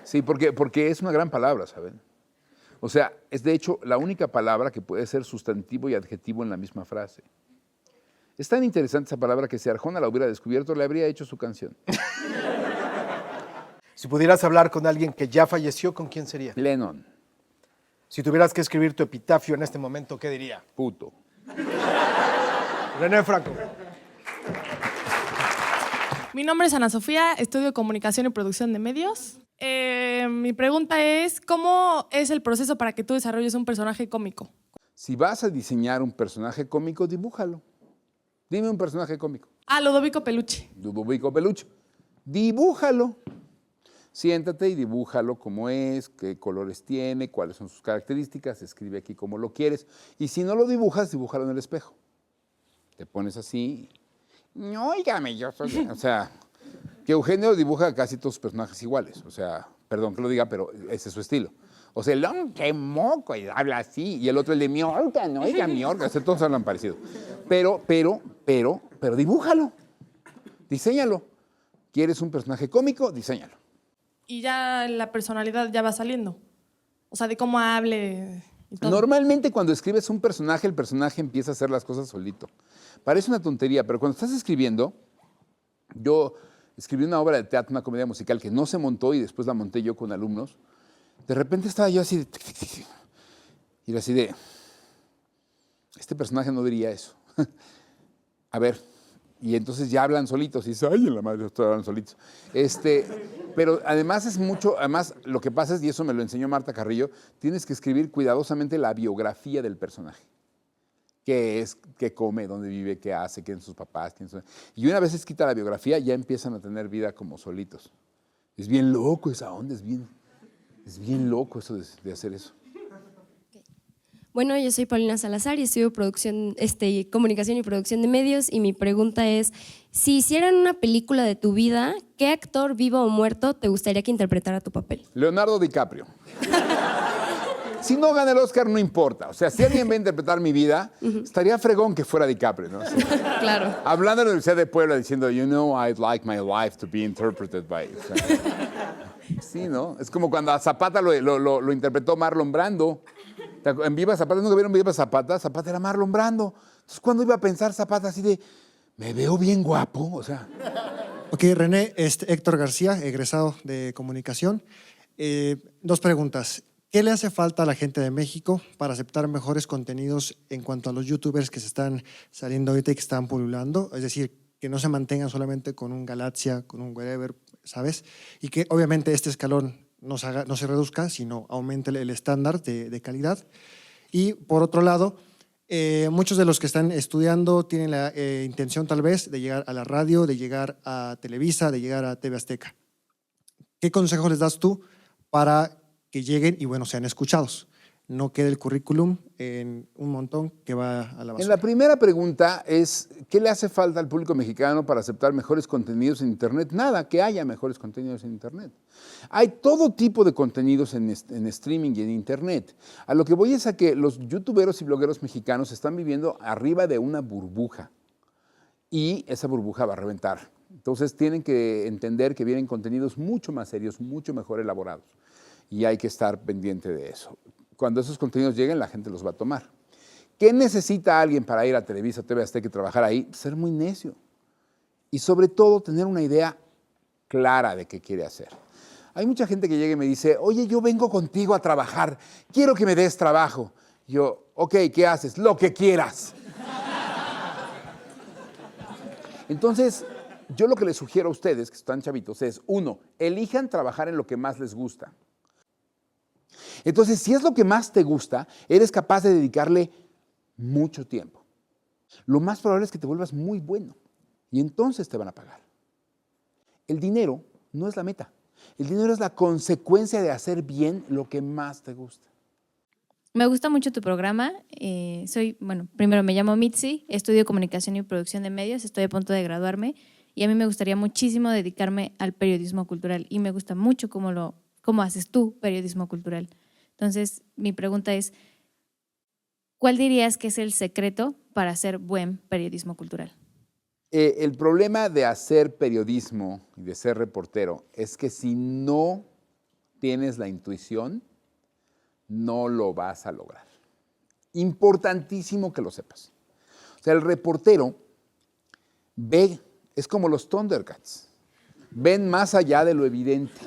Sí, porque es una gran palabra, ¿saben? O sea, es de hecho la única palabra que puede ser sustantivo y adjetivo en la misma frase. Es tan interesante esa palabra que si Arjona la hubiera descubierto, le habría hecho su canción. Si pudieras hablar con alguien que ya falleció, ¿con quién sería? Lennon. Si tuvieras que escribir tu epitafio en este momento, ¿qué diría? Puto. René Franco. Mi nombre es Ana Sofía, estudio Comunicación y Producción de Medios. Mi pregunta es, ¿cómo es el proceso para que tú desarrolles un personaje cómico? Si vas a diseñar un personaje cómico, dibújalo. Dime un personaje cómico. Ludovico Peluche. Ludovico Peluche. Dibújalo. Siéntate y dibújalo cómo es, qué colores tiene, cuáles son sus características, escribe aquí cómo lo quieres. Y si no lo dibujas, dibújalo en el espejo. Te pones así. No, óigame, yo soy... O sea, que Eugenio dibuja casi todos sus personajes iguales. O sea, perdón que lo diga, pero ese es su estilo. O sea, el hombre, qué moco, y habla así. Y el otro, el de mi orca, no, oiga, mi orca. O sea, todos hablan parecido. Pero dibújalo. Diséñalo. ¿Quieres un personaje cómico? Diséñalo. Y ya la personalidad ya va saliendo. O sea, de cómo hable. y todo. Normalmente cuando escribes un personaje, el personaje empieza a hacer las cosas solito. Parece una tontería, pero cuando estás escribiendo, yo escribí una obra de teatro, una comedia musical que no se montó y después la monté yo con alumnos. De repente estaba yo así de... Y era así de... Este personaje no diría eso. A ver, y entonces ya hablan solitos y dice, ay, en la madre, estoy hablando solitos. Pero además es mucho, además lo que pasa es, y eso me lo enseñó Marta Carrillo, tienes que escribir cuidadosamente la biografía del personaje. Qué es, qué come, dónde vive, qué hace, quiénes son sus papás, quiénes son... Y una vez escrita la biografía, ya empiezan a tener vida como solitos. Es bien loco esa onda, es bien loco eso de hacer eso. Bueno, yo soy Paulina Salazar y estudio comunicación y producción de medios, y mi pregunta es, si hicieran una película de tu vida, ¿qué actor vivo o muerto te gustaría que interpretara tu papel? Leonardo DiCaprio. Si no gana el Oscar, no importa. O sea, si alguien va a interpretar mi vida, estaría fregón que fuera DiCaprio, ¿no? Sí. Claro. Hablando en la Universidad de Puebla, diciendo, you know, I'd like my life to be interpreted by... O sea, sí, ¿no? Es como cuando a Zapata lo interpretó Marlon Brando. En Viva Zapata, ¿nunca vieron Viva Zapata? Zapata era Marlon Brando. Entonces, ¿cuándo iba a pensar Zapata así de, me veo bien guapo? O sea... Ok, René, Héctor García, egresado de comunicación. Dos preguntas. ¿Qué le hace falta a la gente de México para aceptar mejores contenidos en cuanto a los youtubers que se están saliendo ahorita y que están pululando? Es decir, que no se mantengan solamente con un Galaxia, con un whatever, ¿sabes? Y que obviamente este escalón no se reduzca, sino aumente el estándar de calidad. Y por otro lado, muchos de los que están estudiando tienen la intención tal vez de llegar a la radio, de llegar a Televisa, de llegar a TV Azteca. ¿Qué consejos les das tú para que lleguen y, bueno, sean escuchados? No quede el currículum en un montón que va a la basura. En la primera pregunta es, ¿qué le hace falta al público mexicano para aceptar mejores contenidos en Internet? Nada, que haya mejores contenidos en Internet. Hay todo tipo de contenidos en streaming y en Internet. A lo que voy es a que los youtuberos y blogueros mexicanos están viviendo arriba de una burbuja y esa burbuja va a reventar. Entonces tienen que entender que vienen contenidos mucho más serios, mucho mejor elaborados y hay que estar pendiente de eso. Cuando esos contenidos lleguen, la gente los va a tomar. ¿Qué necesita alguien para ir a Televisa, TV Azteca y trabajar ahí? Ser muy necio. Y sobre todo, tener una idea clara de qué quiere hacer. Hay mucha gente que llega y me dice, oye, yo vengo contigo a trabajar, quiero que me des trabajo. Yo, ok, ¿qué haces? Lo que quieras. Entonces, yo lo que les sugiero a ustedes, que están chavitos, es, uno, elijan trabajar en lo que más les gusta. Entonces, si es lo que más te gusta, eres capaz de dedicarle mucho tiempo. Lo más probable es que te vuelvas muy bueno y entonces te van a pagar. El dinero no es la meta. El dinero es la consecuencia de hacer bien lo que más te gusta. Me gusta mucho tu programa. Primero me llamo Mitzi, estudio comunicación y producción de medios, estoy a punto de graduarme y a mí me gustaría muchísimo dedicarme al periodismo cultural y me gusta mucho cómo haces tú periodismo cultural. Entonces, mi pregunta es, ¿cuál dirías que es el secreto para hacer buen periodismo cultural? El problema de hacer periodismo y de ser reportero es que si no tienes la intuición, no lo vas a lograr. Importantísimo que lo sepas. O sea, el reportero ve, es como los Thundercats, ven más allá de lo evidente.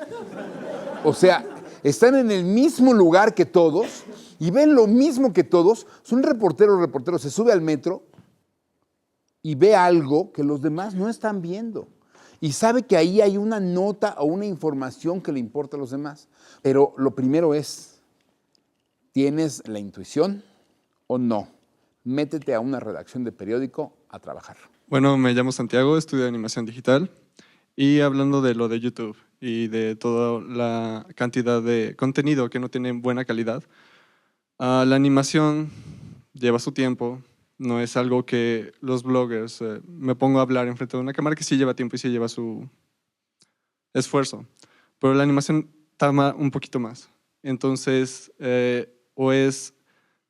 O sea, están en el mismo lugar que todos y ven lo mismo que todos. Un reportero se sube al metro y ve algo que los demás no están viendo. Y sabe que ahí hay una nota o una información que le importa a los demás. Pero lo primero es, ¿tienes la intuición o no? Métete a una redacción de periódico a trabajar. Bueno, me llamo Santiago, estudio animación digital y hablando de lo de YouTube y de toda la cantidad de contenido que no tiene buena calidad, la animación lleva su tiempo, no es algo que los bloggers, me pongo a hablar enfrente de una cámara que sí lleva tiempo y sí lleva su esfuerzo, pero la animación toma un poquito más. Entonces, o es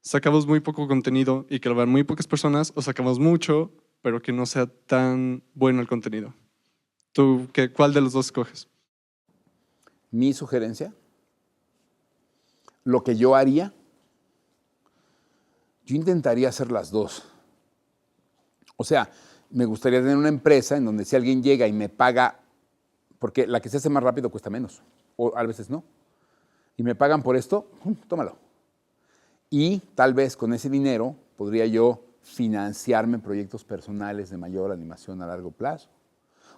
sacamos muy poco contenido y que lo vean muy pocas personas, o sacamos mucho, pero que no sea tan bueno el contenido. ¿Tú cuál de los dos escoges? Mi sugerencia, lo que yo haría Yo intentaría hacer las dos. O sea, me gustaría tener una empresa en donde si alguien llega y me paga, porque la que se hace más rápido cuesta menos, o a veces no, y me pagan por esto, tómalo. Y tal vez con ese dinero podría yo financiarme proyectos personales de mayor animación a largo plazo.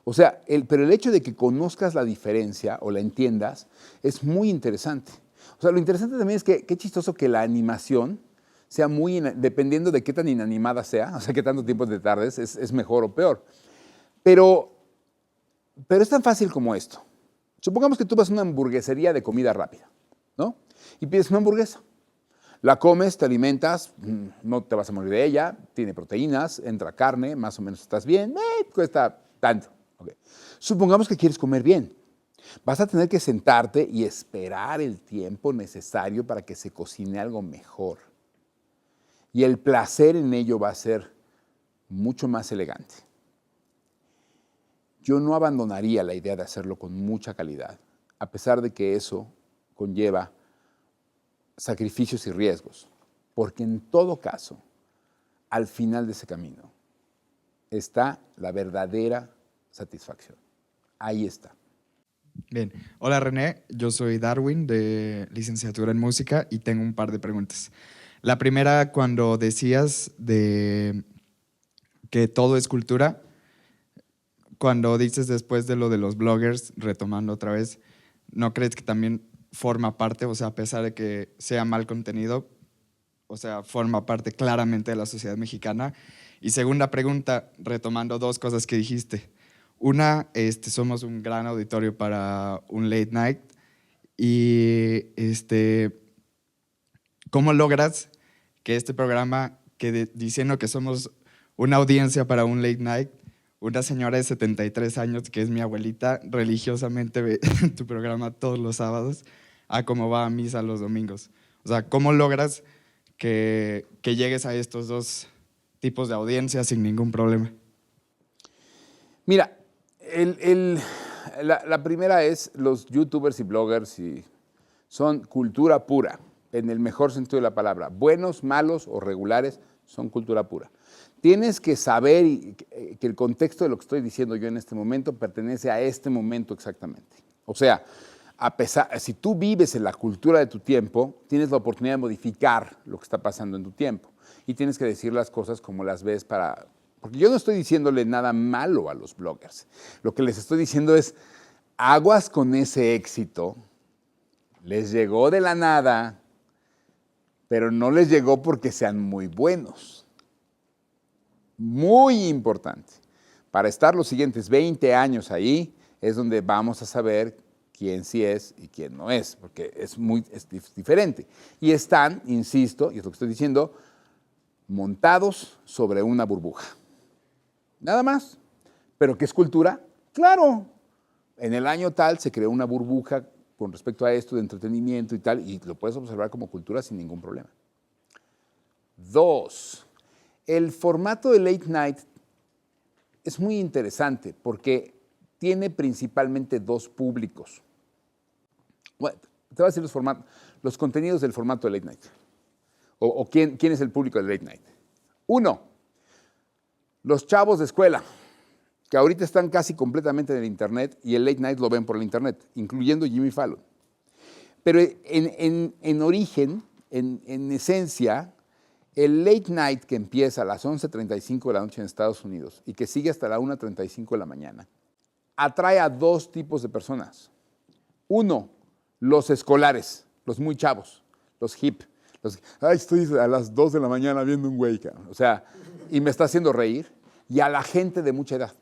O sea, pero el hecho de que conozcas la diferencia o la entiendas es muy interesante. O sea, lo interesante también es que qué chistoso que la animación sea dependiendo de qué tan inanimada sea, o sea, qué tanto tiempo te tardes, es mejor o peor. Pero es tan fácil como esto. Supongamos que tú vas a una hamburguesería de comida rápida, ¿no? Y pides una hamburguesa. La comes, te alimentas, no te vas a morir de ella, tiene proteínas, entra carne, más o menos estás bien, cuesta tanto. Okay. Supongamos que quieres comer bien. Vas a tener que sentarte y esperar el tiempo necesario para que se cocine algo mejor. Y el placer en ello va a ser mucho más elegante. Yo no abandonaría la idea de hacerlo con mucha calidad, a pesar de que eso conlleva sacrificios y riesgos, porque en todo caso, al final de ese camino, está la verdadera satisfacción. Ahí está. Bien, hola René, yo soy Darwin de licenciatura en música y tengo un par de preguntas. La primera, cuando decías de que todo es cultura, cuando dices después de lo de los bloggers, retomando otra vez, ¿no crees que también forma parte, o sea, a pesar de que sea mal contenido, o sea, forma parte claramente de la sociedad mexicana? Y segunda pregunta, retomando dos cosas que dijiste. Una, somos un gran auditorio para un late night y ¿cómo logras que este programa, diciendo que somos una audiencia para un late night, una señora de 73 años, que es mi abuelita, religiosamente ve tu programa todos los sábados, a cómo va a misa los domingos? O sea, ¿cómo logras que llegues a estos dos tipos de audiencia sin ningún problema? Mira, la primera es los youtubers y bloggers son cultura pura, en el mejor sentido de la palabra. Buenos, malos o regulares son cultura pura. Tienes que saber que el contexto de lo que estoy diciendo yo en este momento pertenece a este momento exactamente. O sea, si tú vives en la cultura de tu tiempo, tienes la oportunidad de modificar lo que está pasando en tu tiempo. Y tienes que decir las cosas como las ves porque yo no estoy diciéndole nada malo a los bloggers. Lo que les estoy diciendo es, aguas con ese éxito. Les llegó de la nada, pero no les llegó porque sean muy buenos. Muy importante. Para estar los siguientes 20 años ahí, es donde vamos a saber quién sí es y quién no es, porque es diferente. Y están, insisto, y es lo que estoy diciendo, montados sobre una burbuja. Nada más. ¿Pero qué es cultura? Claro. En el año tal se creó una burbuja con respecto a esto de entretenimiento y tal, y lo puedes observar como cultura sin ningún problema. 2. El formato de late night es muy interesante porque tiene principalmente dos públicos. Bueno, te voy a decir los contenidos del formato de late night. O quién es el público de late night. 1, los chavos de escuela, que ahorita están casi completamente en el internet y el late night lo ven por el internet, incluyendo Jimmy Fallon. Pero en origen, en esencia, el late night que empieza a las 11:35 de la noche en Estados Unidos y que sigue hasta la 1:35 de la mañana, atrae a dos tipos de personas. 1, los escolares, los muy chavos, los hip. Estoy a las 2 de la mañana viendo un güey, o sea, y me está haciendo reír. Y a la gente de mucha edad.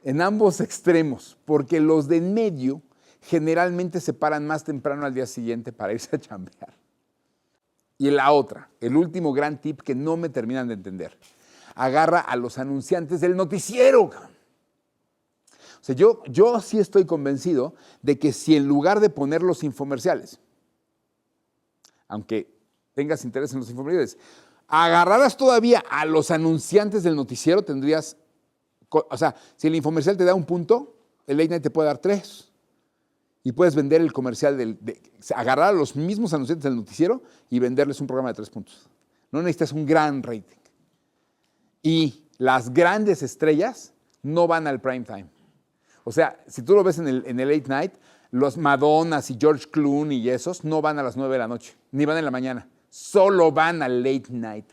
En ambos extremos, porque los de en medio generalmente se paran más temprano al día siguiente para irse a chambear. Y la otra, el último gran tip que no me terminan de entender. Agarra a los anunciantes del noticiero. O sea, yo sí estoy convencido de que si en lugar de poner los infomerciales, aunque tengas interés en los infomerciales, agarraras todavía a los anunciantes del noticiero, tendrías, o sea, si el infomercial te da 1 punto, el late night te puede dar 3. Y puedes vender el comercial, agarrar a los mismos anunciantes del noticiero y venderles un programa de 3 puntos. No necesitas un gran rating. Y las grandes estrellas no van al prime time. O sea, si tú lo ves en el late night, los Madonnas y George Clooney y esos no van a las 9 de la noche, ni van en la mañana. Solo van al late night.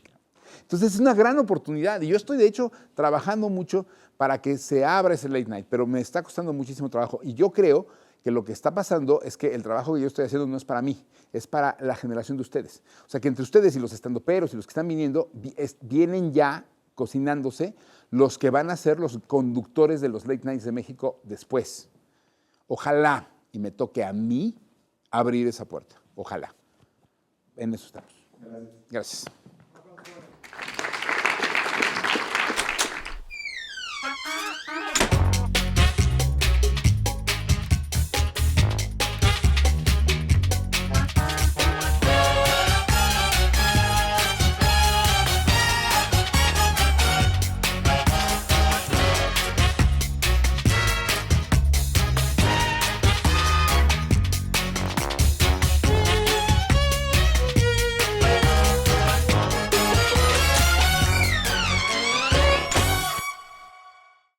Entonces es una gran oportunidad. Y yo estoy, de hecho, trabajando mucho para que se abra ese late night, pero me está costando muchísimo trabajo. Y yo creo que lo que está pasando es que el trabajo que yo estoy haciendo no es para mí, es para la generación de ustedes. O sea, que entre ustedes y los estandoperos y los que están viniendo, vienen ya cocinándose los que van a ser los conductores de los late nights de México después. Ojalá y me toque a mí abrir esa puerta. Ojalá. En eso estamos. Gracias.